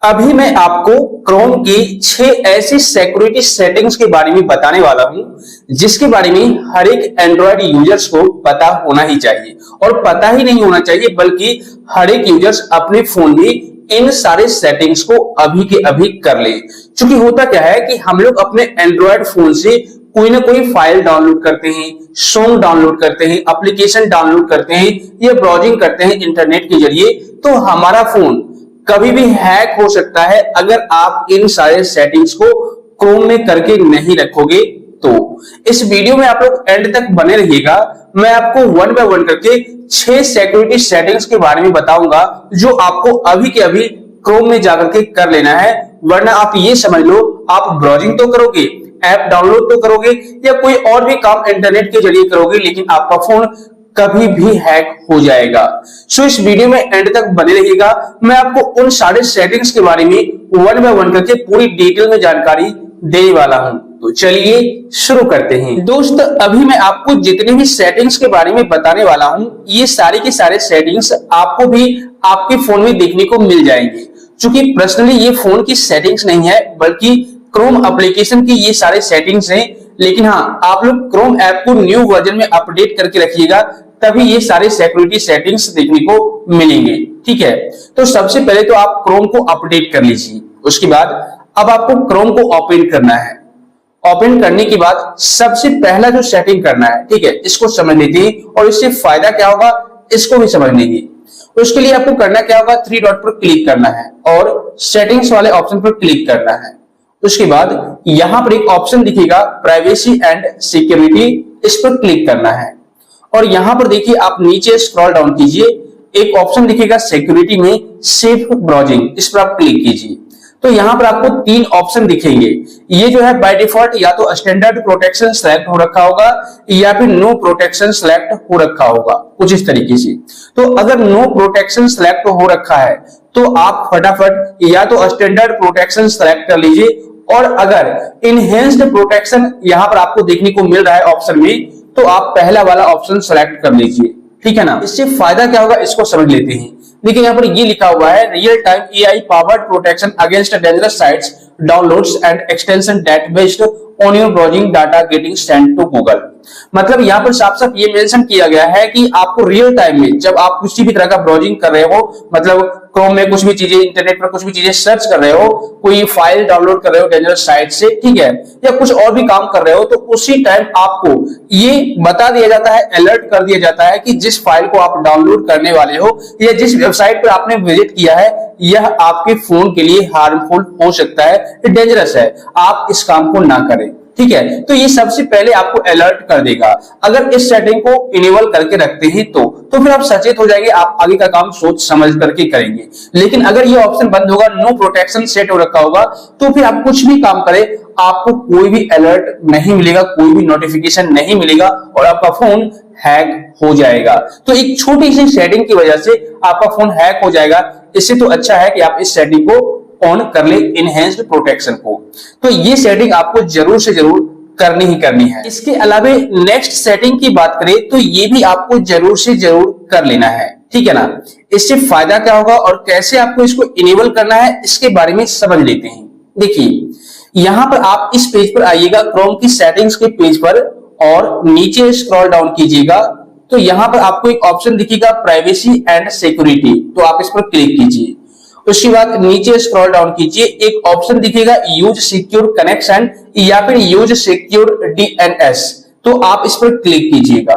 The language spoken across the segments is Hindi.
अभी मैं आपको क्रोम की 6 ऐसी सिक्योरिटी सेटिंग्स के बारे में बताने वाला हूं जिसके बारे में हर एक एंड्रॉयड यूजर्स को पता होना ही चाहिए। और पता ही नहीं होना चाहिए बल्कि हर एक यूजर्स अपने फोन में इन सारे सेटिंग्स को अभी के अभी कर ले। क्योंकि होता क्या है कि हम लोग अपने एंड्रॉयड फोन से कोई ना कोई फाइल डाउनलोड करते हैं, सॉन्ग डाउनलोड करते हैं, एप्लीकेशन डाउनलोड करते हैं या ब्राउजिंग करते हैं इंटरनेट के जरिए। तो हमारा फोन कभी भी हैक हो सकता है अगर आप इन सारे सेटिंग्स को क्रोम में करके नहीं रखोगे। तो इस वीडियो में आप लोग एंड तक बने रहिएगा। मैं आपको वन बाय वन करके 6 सिक्योरिटी सेटिंग्स के बारे में बताऊंगा जो आपको अभी के अभी क्रोम में जाकर के कर लेना है। वरना आप ये समझ लो, आप ब्राउजिंग तो करोगे, ऐप डाउनलोड तो करोगे या कोई और भी काम इंटरनेट के जरिए करोगे, लेकिन आपका फोन कभी भी हैक हो जाएगा। सो इस वीडियो में एंड तक बने रहिएगा। मैं आपको उन सारे सेटिंग्स के बारे में वन बाय वन करके पूरी डिटेल में जानकारी देने वाला हूं। तो चलिए शुरू करते हैं। दोस्त, अभी मैं आपको जितने भी सेटिंग्स के बारे में बताने वाला हूं, ये सारे के सारे सेटिंग्स आपको भी आपके फोन में देखने को मिल जाएंगे। क्योंकि पर्सनली ये फोन की सेटिंग्स नहीं है बल्कि क्रोम एप्लीकेशन की ये सारे सेटिंग्स हैं। लेकिन हाँ, आप लोग क्रोम ऐप को न्यू वर्जन में अपडेट करके रखिएगा, तभी ये सारे सिक्योरिटी सेटिंग्स देखने को मिलेंगे। ठीक है, तो सबसे पहले तो आप क्रोम को अपडेट कर लीजिए। उसके बाद अब आपको क्रोम को ओपन करना है। ओपन करने के बाद सबसे पहला जो सेटिंग करना है, ठीक है, इसको समझ लेते हैं और इससे फायदा क्या होगा इसको भी समझ लेंगे। उसके लिए आपको करना क्या होगा, 3 डॉट पर क्लिक करना है और सेटिंग्स वाले ऑप्शन पर क्लिक करना है। उसके बाद यहां पर एक ऑप्शन दिखेगा प्राइवेसी एंड सिक्योरिटी, इस पर क्लिक करना है। और यहां पर देखिए आप नीचे स्क्रॉल डाउन कीजिए, एक ऑप्शन दिखेगा सिक्योरिटी में सेफ ब्राउजिंग, इस पर आप क्लिक कीजिए। तो यहां पर आपको 3 ऑप्शन दिखेंगे। ये जो है बाय डिफॉल्ट या तो स्टैंडर्ड प्रोटेक्शन सेलेक्ट हो रखा होगा या फिर नो प्रोटेक्शन सेलेक्ट हो रखा होगा, कुछ इस तरीके से। तो अगर नो प्रोटेक्शन सेलेक्ट हो रखा है तो आप फटाफट या तो स्टैंडर्ड प्रोटेक्शन सेलेक्ट कर लीजिए, और अगर इनहेंस्ड प्रोटेक्शन यहां पर आपको देखने को मिल रहा है ऑप्शन में, तो आप पहला वाला ऑप्शन सेलेक्ट कर लीजिए। ठीक है ना। इससे फायदा क्या होगा इसको समझ लेते हैं। देखिए यहां पर ये लिखा हुआ है real time AI powered protection against dangerous sites, downloads and extension that based on your browsing data getting sent to Google. मतलब यहां पर साफ साफ ये मेंशन किया गया है कि आपको रियल टाइम में जब आप किसी भी तरह का ब्राउजिंग कर रहे हो, मतलब क्रोम में कुछ भी चीजें, इंटरनेट पर कुछ भी चीजें सर्च कर रहे हो, कोई फाइल डाउनलोड कर रहे हो डेंजरस साइट से, ठीक है, या कुछ और भी काम कर रहे हो, तो उसी टाइम आपको ये बता दिया जाता है, अलर्ट कर दिया जाता है कि जिस फाइल को आप डाउनलोड करने वाले हो या जिस वेबसाइट पर आपने विजिट किया है यह आपके फोन के लिए हार्मफुल हो सकता है, डेंजरस है, आप इस काम को ना करें। ठीक है, तो ये सबसे पहले आपको अलर्ट कर देगा। अगर इस सेटिंग को इनेबल करके रखते हैं तो फिर आप सचेत हो जाएंगे, आप आगे का काम सोच समझ करके करेंगे। लेकिन अगर ये ऑप्शन बंद होगा, नो प्रोटेक्शन सेट हो रखा होगा, तो फिर आप कुछ भी काम करें आपको कोई भी अलर्ट नहीं मिलेगा, कोई भी नोटिफिकेशन नहीं मिलेगा और आपका फोन हैक हो जाएगा। तो एक छोटी सी सेटिंग की वजह से आपका फोन हैक हो जाएगा। इससे तो अच्छा है कि आप इस सेटिंग को ऑन कर ले, इनहेंस्ड प्रोटेक्शन को। तो ये सेटिंग आपको जरूर से जरूर करनी ही करनी है। इसके अलावा नेक्स्ट सेटिंग की बात करें तो ये भी आपको जरूर से जरूर कर लेना है। ठीक है ना। इससे फायदा क्या होगा और कैसे आपको इसको इनेबल करना है इसके बारे में समझ लेते हैं। देखिए यहां पर आप इस पेज पर आइएगा, क्रोम की सेटिंग्स के पेज पर, और नीचे स्क्रॉल डाउन कीजिएगा तो यहां पर आपको एक ऑप्शन दिखेगा प्राइवेसी एंड सिक्योरिटी, तो आप इस पर क्लिक कीजिए। उसके बाद नीचे स्क्रॉल डाउन कीजिए, एक ऑप्शन दिखेगा यूज सिक्योर कनेक्शन या फिर यूज सिक्योर डीएनएस, तो आप इस पर क्लिक कीजिएगा।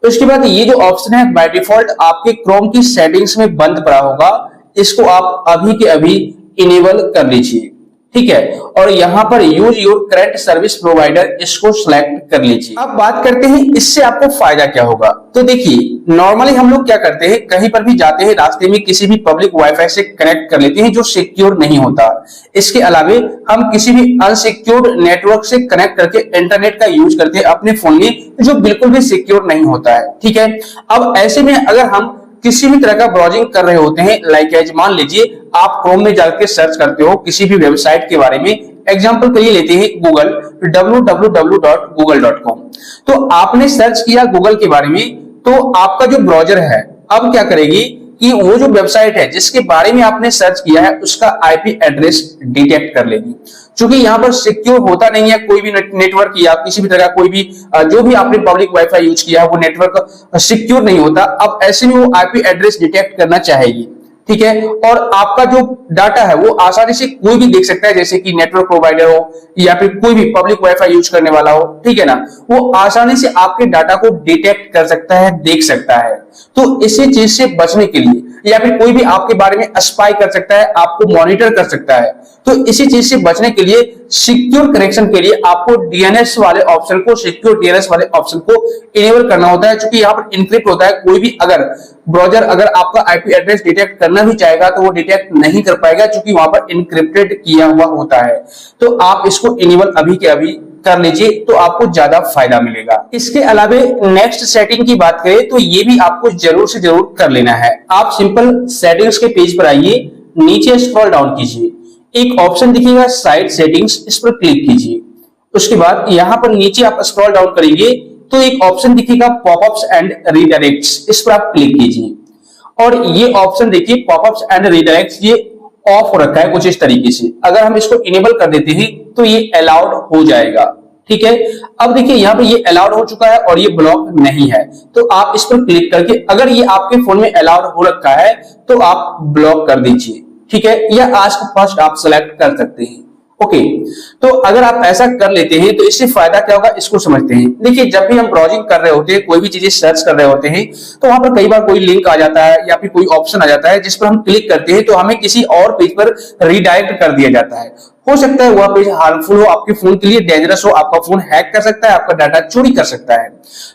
उसके बाद ये जो ऑप्शन है बाय डिफॉल्ट आपके क्रोम की सेटिंग्स में बंद पड़ा होगा, इसको आप अभी के अभी इनेबल कर लीजिए। ठीक है, और यहां पर use your current service provider, इसको सिलेक्ट कर लीजिए। अब बात करते हैं इससे आपको फायदा क्या होगा। तो देखिए नॉर्मली हम लोग क्या करते हैं, कहीं पर भी जाते हैं रास्ते में किसी भी पब्लिक वाईफाई से कनेक्ट कर लेते हैं जो सिक्योर नहीं होता। इसके अलावा हम किसी भी अनसिक्योर्ड नेटवर्क से कनेक्ट करके इंटरनेट का यूज करते हैं अपने फोन में, जो बिल्कुल भी सिक्योर नहीं होता है। ठीक है, अब ऐसे में अगर हम किसी भी तरह का ब्राउजिंग कर रहे होते हैं, लाइक एज मान लीजिए आप क्रोम में जाकर सर्च करते हो किसी भी वेबसाइट के बारे में, एग्जांपल के लिए लेते हैं गूगल, www.google.com। तो आपने सर्च किया गूगल के बारे में, तो आपका जो ब्राउजर है अब क्या करेगी, कि वो जो वेबसाइट है जिसके बारे में आपने सर्च किया है उसका आईपी एड्रेस डिटेक्ट कर लेगी। क्योंकि यहाँ पर सिक्योर होता नहीं है कोई भी नेटवर्क या किसी भी तरह कोई भी जो भी आपने पब्लिक वाईफाई यूज किया है वो नेटवर्क सिक्योर नहीं होता। अब ऐसे में वो आईपी एड्रेस डिटेक्ट करना चाहेगी, ठीक है। और आपका जो डाटा है वो आसानी से कोई भी देख सकता है, जैसे कि नेटवर्क प्रोवाइडर हो या फिर कोई भी पब्लिक वाईफाई यूज करने वाला हो, ठीक है ना, वो आसानी से आपके डाटा को डिटेक्ट कर सकता है, देख सकता है। तो इसी चीज से बचने के लिए या फिर कोई भी आपके बारे में स्पाई कर सकता है, आपको मॉनिटर कर सकता है। तो इसी चीज से बचने के लिए सिक्योर कनेक्शन के लिए आपको डीएनएस वाले ऑप्शन को, सिक्योर डीएनएस वाले ऑप्शन को इनेबल करना होता है। क्योंकि यहाँ पर इनक्रिप्ट होता है, कोई भी अगर ब्राउजर अगर आपका आईपी एड्रेस डिटेक्ट करना भी चाहेगा तो वो डिटेक्ट नहीं कर पाएगा, क्योंकि वहां पर इनक्रिप्टेड किया हुआ होता है। तो आप इसको इनेबल अभी के अभी कर लीजिए तो आपको ज्यादा फायदा मिलेगा। इसके अलावा नेक्स्ट सेटिंग की बात करें तो ये भी आपको जरूर से जरूर कर लेना है। आप सिंपल सेटिंग्स के पेज पर आइए, नीचे स्क्रॉल डाउन कीजिए, एक ऑप्शन दिखेगा साइट सेटिंग्स, इस पर क्लिक कीजिए। उसके बाद यहाँ पर नीचे आप स्क्रॉल डाउन करेंगे तो एक ऑप्शन दिखेगा पॉपअप्स एंड रीडायरेक्ट्स, इस पर आप क्लिक कीजिए। और ये ऑप्शन देखिए पॉपअप्स एंड रीडायरेक्ट्स ये ऑफ हो रखा है कुछ इस तरीके से। अगर हम इसको इनेबल कर देते हैं तो ये अलाउड हो जाएगा, ठीक है। अब देखिए यहाँ पे ये अलाउड हो चुका है और ये ब्लॉक नहीं है, तो आप इस पर क्लिक करके अगर ये आपके फोन में अलाउड हो रखा है तो आप ब्लॉक कर दीजिए, ठीक है, या आस्क फर्स्ट आप सेलेक्ट कर सकते हैं। ओके, तो अगर आप ऐसा कर लेते हैं तो इससे फायदा क्या होगा इसको समझते हैं। देखिए जब भी हम ब्राउजिंग कर रहे होते हैं, कोई भी चीजें सर्च कर रहे होते हैं, तो वहां पर कई बार कोई लिंक आ जाता है या फिर कोई ऑप्शन आ जाता है जिस पर हम क्लिक करते हैं तो हमें किसी और पेज पर रीडायरेक्ट कर दिया जाता है। हो सकता है वह पेज हार्मफुल हो, आपके फोन के लिए डेंजरस हो, आपका फोन हैक कर सकता है, आपका डाटा चोरी कर सकता है।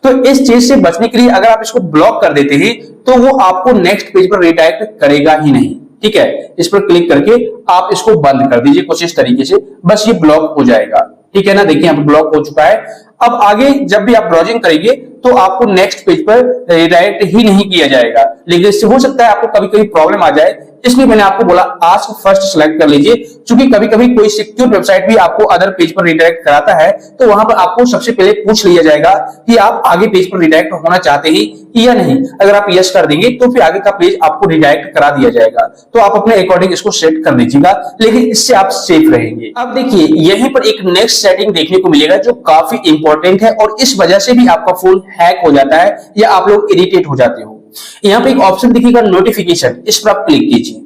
तो इस चीज से बचने के लिए अगर आप इसको ब्लॉक कर देते हैं तो वो आपको नेक्स्ट पेज पर रीडायरेक्ट करेगा ही नहीं, ठीक है। इस पर क्लिक करके आप इसको बंद कर दीजिए कुछ इस तरीके से, बस ये ब्लॉक हो जाएगा, ठीक है ना। देखिए यहाँ पर ब्लॉक हो चुका है। अब आगे जब भी आप ब्राउजिंग करेंगे तो आपको नेक्स्ट पेज पर रिडायरेक्ट ही नहीं किया जाएगा, लेकिन इससे हो सकता है आपको कभी कभी प्रॉब्लम आ जाए, इसलिए मैंने आपको बोला आस्क फर्स्ट सेलेक्ट कर लीजिए। क्योंकि कभी कभी कोई सिक्योर वेबसाइट भी आपको अदर पेज पर रिडायरेक्ट कराता है तो वहां पर आपको सबसे पहले पूछ लिया जाएगा कि आप आगे पेज पर रिडायरेक्ट होना चाहते हैं या नहीं। अगर आप यस कर देंगे तो फिर आगे का पेज आपको रिडायरेक्ट करा दिया जाएगा। तो आप अपने अकॉर्डिंग इसको सेट कर लीजिएगा, लेकिन इससे आप सेफ रहेंगे। अब देखिए यहीं पर एक नेक्स्ट सेटिंग देखने को मिलेगा जो काफी इंपॉर्टेंट है और इस वजह से भी आपका फोन हैक हो जाता है या आप लोग इरिटेट हो जाते हो। यहाँ पे एक ऑप्शन दिखेगा नोटिफिकेशन, इस पर आप क्लिक कीजिए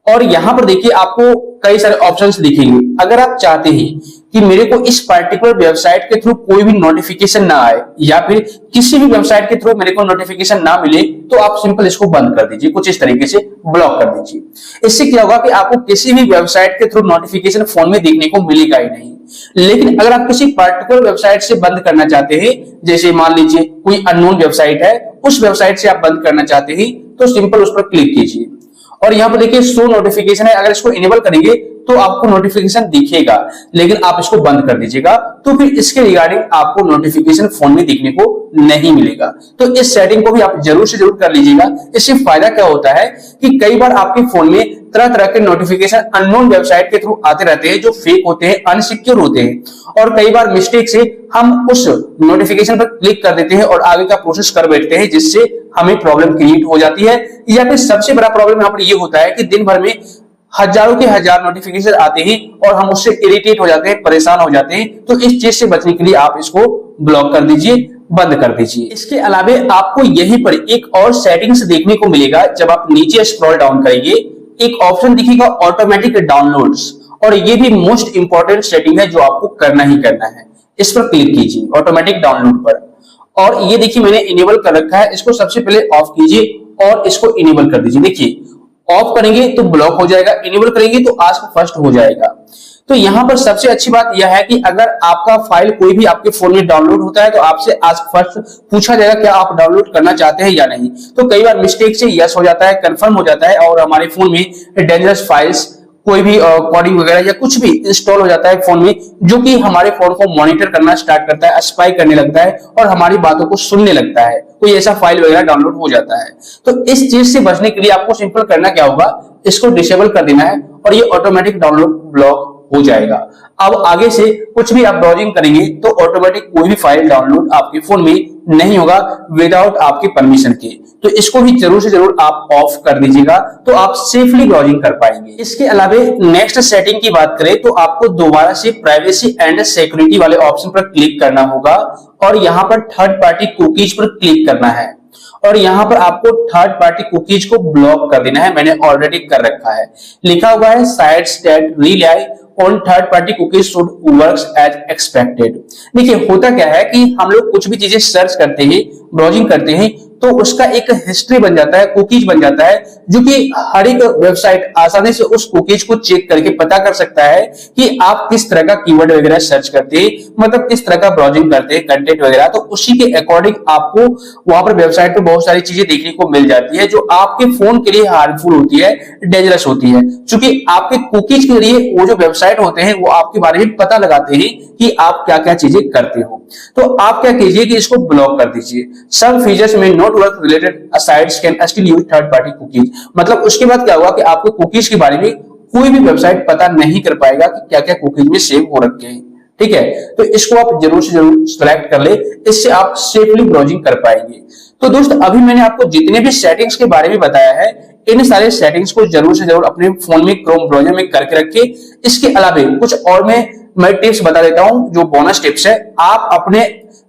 और यहां पर देखिए आपको कई सारे ऑप्शंस दिखेंगे। अगर आप चाहते हैं कि मेरे को इस पर्टिकुलर वेबसाइट के थ्रू कोई भी नोटिफिकेशन ना आए या फिर किसी भी वेबसाइट के थ्रू मेरे को नोटिफिकेशन ना मिले तो आप सिंपल इसको बंद कर दीजिए, कुछ इस तरीके से ब्लॉक कर दीजिए। इससे क्या होगा कि आपको किसी भी वेबसाइट के थ्रू नोटिफिकेशन फोन में देखने को मिलेगा ही नहीं। लेकिन अगर आप किसी पर्टिकुलर वेबसाइट से बंद करना चाहते हैं, जैसे मान लीजिए कोई अननोन वेबसाइट है, उस वेबसाइट से आप बंद करना चाहते हैं तो सिंपल उस पर क्लिक कीजिए और यहाँ पर देखिए शो नोटिफिकेशन है। अगर इसको इनेबल करेंगे तो आपको नोटिफिकेशन दिखेगा, लेकिन आप इसको बंद कर दीजिएगा तो फिर इसके रिगार्डिंग आपको नोटिफिकेशन फोन में दिखने को नहीं मिलेगा। तो इस सेटिंग को भी आप जरूर से जरूर कर लीजिएगा। इससे फायदा क्या होता है कि कई बार आपके फोन में तरह तरह के नोटिफिकेशन अननोन वेबसाइट के थ्रू आते रहते हैं जो फेक होते हैं, अनसिक्योर होते हैं और कई बार मिस्टेक से हम उस नोटिफिकेशन पर क्लिक कर देते हैं और आगे का प्रोसेस कर बैठते हैं, जिससे हमें प्रॉब्लम क्रिएट हो जाती है। या फिर सबसे बड़ा प्रॉब्लम यहाँ पर ये होता है कि दिन भर में हजारों के हजार नोटिफिकेशन आते हैं और हम उससे इरिटेट हो जाते हैं, परेशान हो जाते हैं। तो इस चीज से बचने के लिए आप इसको ब्लॉक कर दीजिए, बंद कर दीजिए। इसके अलावा आपको यहीं पर एक और सेटिंग्स देखने को मिलेगा। जब आप नीचे स्क्रॉल डाउन करेंगे एक ऑप्शन दिखेगा ऑटोमेटिक डाउनलोड्स और ये भी मोस्ट इंपॉर्टेंट सेटिंग है जो आपको करना ही करना है। इस पर क्लिक कीजिए ऑटोमेटिक डाउनलोड पर और ये देखिए मैंने इनेबल कर रखा है। इसको सबसे पहले ऑफ कीजिए और इसको इनेबल कर दीजिए। देखिए ऑफ करेंगे तो ब्लॉक हो जाएगा, इनेबल करेंगे तो आस्क फर्स्ट हो जाएगा। तो यहाँ पर सबसे अच्छी बात यह है कि अगर आपका फाइल कोई भी आपके फोन में डाउनलोड होता है तो आपसे आस्क फर्स्ट पूछा जाएगा क्या आप डाउनलोड करना चाहते हैं या नहीं। तो कई बार मिस्टेक से यस हो जाता है, कंफर्म हो जाता है और हमारे फोन में डेंजरस फाइल्स कोई भी कोडिंग वगैरह या कुछ भी इंस्टॉल हो जाता है फोन में, जो कि हमारे फोन को मॉनिटर करना स्टार्ट करता है, स्पाई करने लगता है और हमारी बातों को सुनने लगता है। कोई ऐसा फाइल वगैरह डाउनलोड हो जाता है। तो इस चीज से बचने के लिए आपको सिंपल करना क्या होगा, इसको डिसेबल कर देना है और ये ऑटोमेटिक डाउनलोड ब्लॉक हो जाएगा। अब आगे से कुछ भी आप ब्राउजिंग करेंगे तो ऑटोमेटिक कोई भी फाइल डाउनलोड आपके फोन में नहीं होगा विदाउट आपके परमिशन के। तो इसको भी जरूर से जरूर आप ऑफ कर दीजिएगा, तो आप सेफली ब्राउजिंग कर पाएंगे। इसके अलावा नेक्स्ट सेटिंग की बात करें तो आपको दोबारा से प्राइवेसी एंड सिक्योरिटी वाले ऑप्शन पर क्लिक करना होगा और यहाँ पर थर्ड पार्टी कुकीज पर क्लिक करना है और यहाँ पर आपको थर्ड पार्टी कुकीज को ब्लॉक कर देना है। मैंने ऑलरेडी कर रखा है, लिखा हुआ है sites that rely on third party cookies should works as expected. देखिए होता क्या है कि हम लोग कुछ भी चीजें सर्च करते हैं, ब्राउजिंग करते हैं, तो उसका एक हिस्ट्री बन जाता है, कुकीज बन जाता है, जो कि हर एक वेबसाइट आसानी से उस कुकीज को चेक करके पता कर सकता है कि आप किस तरह का कीवर्ड वगैरह सर्च करते हैं, मतलब किस तरह का ब्राउजिंग करते हैं, कंटेंट वगैरह। तो उसी के अकॉर्डिंग आपको वहां पर वेबसाइट पर बहुत सारी चीजें देखने को मिल जाती है जो आपके फोन के लिए हार्मफुल होती है, डेंजरस होती है, क्योंकि आपके कुकीज के लिए वो जो वेबसाइट होते हैं वो आपके बारे में पता लगाते हैं कि आप क्या क्या चीजें करते हो। तो आप क्या कीजिए कि इसको ब्लॉक कर दीजिए। सम फीचर्स में not work related sites can still use third party cookies. मतलब उसके बाद क्या हुआ कि आपको कुकीज के बारे में कोई भी वेबसाइट पता नहीं कर पाएगा कि क्या क्या कुकीज में सेव हो रखे हैं। ठीक है, तो इसको आप जरूर से जरूर सेलेक्ट कर ले, इससे आप सेफली ब्राउजिंग कर पाएंगे। तो दोस्त अभी मैंने आपको जितने भी सेटिंग्स के बारे में बताया है, इन सारे सेटिंग्स को जरूर से जरूर अपने फोन में क्रोम ब्राउजर में करके रखिए। इसके अलावा कुछ और मैं टिप्स बता देता हूं, जो बोनस टिप्स है। आप अपने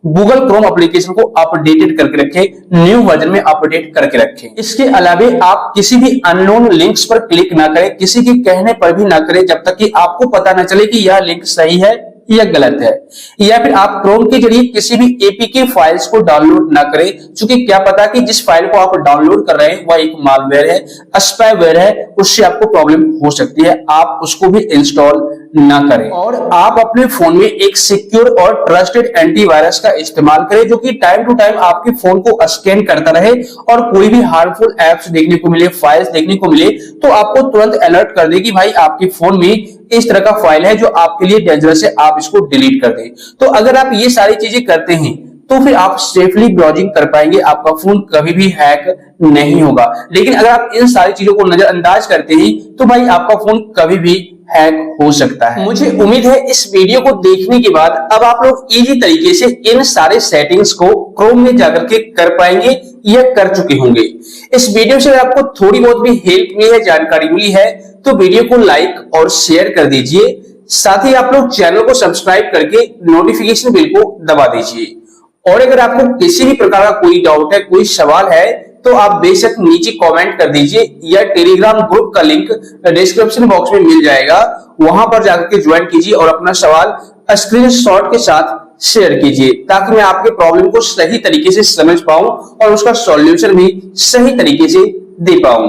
गूगल क्रोम एप्लीकेशन को अपडेटेड करके रखें, न्यू वर्जन में अपडेट करके रखें। इसके अलावा आप किसी भी अननोन लिंक्स पर क्लिक ना करें, किसी के कहने पर भी ना करें जब तक कि आपको पता ना चले कि यह लिंक सही है या गलत है। या फिर आप क्रोम के जरिए किसी भी एपीके फाइल्स को डाउनलोड ना करें, क्योंकि क्या पता कि जिस फाइल को आप डाउनलोड कर रहे हैं वह एक मालवेयर है, स्पाईवेयर है, उससे आपको प्रॉब्लम हो सकती है। आप उसको भी इंस्टॉल ना करें और आप अपने फोन में एक सिक्योर और ट्रस्टेड एंटीवायरस का इस्तेमाल करें, जो कि टाइम टू टाइम आपके फोन को स्कैन करता रहे और कोई भी हार्मफुल एप्स देखने को मिले, फाइल्स देखने को मिले, तो आपको तुरंत अलर्ट कर दे कि भाई आपके फोन में इस तरह का फाइल है जो आपके लिए डेंजरस है, आप इसको डिलीट कर दें। तो अगर आप ये सारी चीजें करते हैं तो फिर आप सेफली ब्राउजिंग कर पाएंगे, आपका फोन कभी भी हैक नहीं होगा। लेकिन अगर आप इन सारी चीजों को नजरअंदाज करते हैं तो भाई आपका फोन कभी भी हैक हो सकता है। मुझे उम्मीद है इस वीडियो को देखने के बाद अब आप लोग इजी तरीके से इन सारे सेटिंग्स को क्रोम में जाकर के कर पाएंगे या कर चुके होंगे। इस वीडियो से आपको थोड़ी बहुत भी हेल्प मिली है, जानकारी मिली है, तो वीडियो को लाइक और शेयर कर दीजिए। साथ ही आप लोग चैनल को सब्सक्राइब करके नोटिफिकेशन बेल को दबा दीजिए। और अगर आपको किसी भी प्रकार का कोई डाउट है, कोई सवाल है, तो आप बेशक नीचे कमेंट कर दीजिए या टेलीग्राम ग्रुप का लिंक डिस्क्रिप्शन बॉक्स में मिल जाएगा, वहां पर जाकर के ज्वाइन कीजिए और अपना सवाल स्क्रीनशॉट के साथ शेयर कीजिए, ताकि मैं आपके प्रॉब्लम को सही तरीके से समझ पाऊं और उसका सॉल्यूशन भी सही तरीके से दे पाऊं।